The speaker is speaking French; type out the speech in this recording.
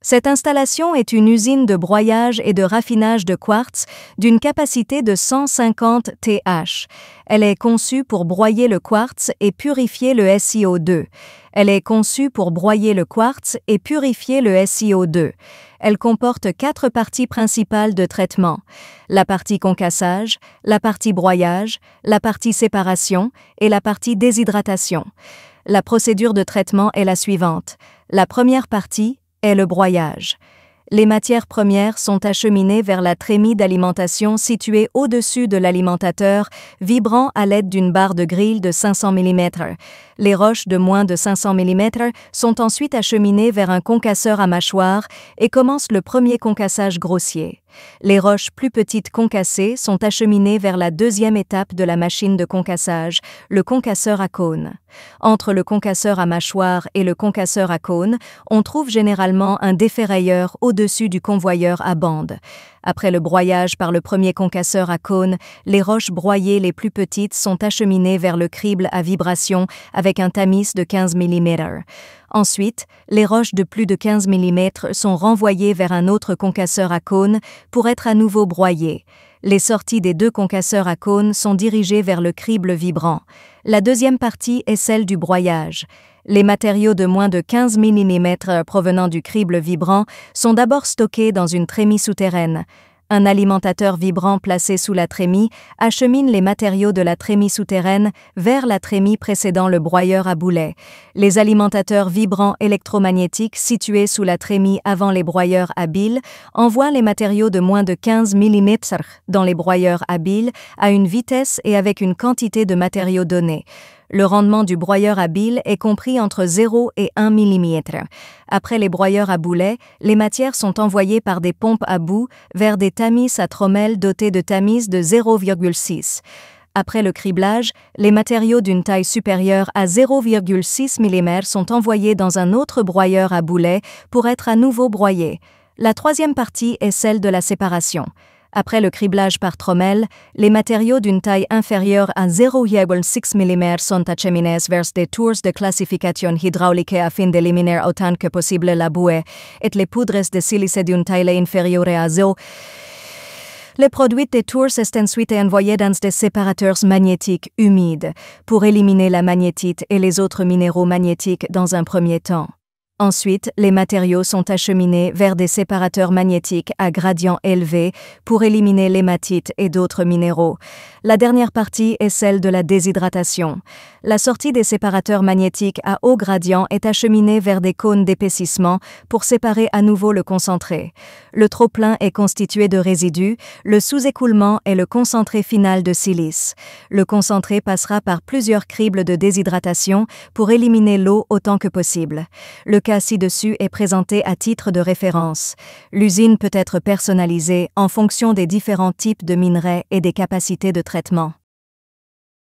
Cette installation est une usine de broyage et de raffinage de quartz d'une capacité de 150 TH. Elle est conçue pour broyer le quartz et purifier le SiO2. Elle est conçue pour broyer le quartz et purifier le SiO2. Elle comporte 4 parties principales de traitement: la partie concassage, la partie broyage, la partie séparation et la partie déshydratation. La procédure de traitement est la suivante. La première partie est le broyage. Les matières premières sont acheminées vers la trémie d'alimentation située au-dessus de l'alimentateur, vibrant à l'aide d'une barre de grille de 500 mm. Les roches de moins de 500 mm sont ensuite acheminées vers un concasseur à mâchoire et commence le premier concassage grossier. Les roches plus petites concassées sont acheminées vers la deuxième étape de la machine de concassage, le concasseur à cône. Entre le concasseur à mâchoire et le concasseur à cône, on trouve généralement un déferrailleur au-dessus du convoyeur à bande. Après le broyage par le premier concasseur à cône, les roches broyées les plus petites sont acheminées vers le crible à vibration avec un tamis de 15 mm. Ensuite, les roches de plus de 15 mm sont renvoyées vers un autre concasseur à cône pour être à nouveau broyées. Les sorties des 2 concasseurs à cône sont dirigées vers le crible vibrant. La deuxième partie est celle du broyage. Les matériaux de moins de 15 mm provenant du crible vibrant sont d'abord stockés dans une trémie souterraine. Un alimentateur vibrant placé sous la trémie achemine les matériaux de la trémie souterraine vers la trémie précédant le broyeur à boulet. Les alimentateurs vibrants électromagnétiques situés sous la trémie avant les broyeurs à bile envoient les matériaux de moins de 15 mm dans les broyeurs à bile à une vitesse et avec une quantité de matériaux donnée. Le rendement du broyeur à bile est compris entre 0 et 1 mm. Après les broyeurs à boulet, les matières sont envoyées par des pompes à bout vers des tamis à trommelles dotés de tamis de 0,6. Après le criblage, les matériaux d'une taille supérieure à 0,6 mm sont envoyés dans un autre broyeur à boulet pour être à nouveau broyés. La troisième partie est celle de la séparation. Après le criblage par trommelle, les matériaux d'une taille inférieure à 0,6 mm sont acheminés vers des tours de classification hydraulique afin d'éliminer autant que possible la bouée et les poudres de silice d'une taille inférieure à 0. Les produits des tours sont ensuite envoyés dans des séparateurs magnétiques humides pour éliminer la magnétite et les autres minéraux magnétiques dans un premier temps. Ensuite, les matériaux sont acheminés vers des séparateurs magnétiques à gradient élevé pour éliminer l'hématite et d'autres minéraux. La dernière partie est celle de la déshydratation. La sortie des séparateurs magnétiques à haut gradient est acheminée vers des cônes d'épaississement pour séparer à nouveau le concentré. Le trop-plein est constitué de résidus, le sous-écoulement est le concentré final de silice. Le concentré passera par plusieurs cribles de déshydratation pour éliminer l'eau autant que possible. Le cas ci-dessus est présenté à titre de référence. L'usine peut être personnalisée en fonction des différents types de minerais et des capacités de traitement.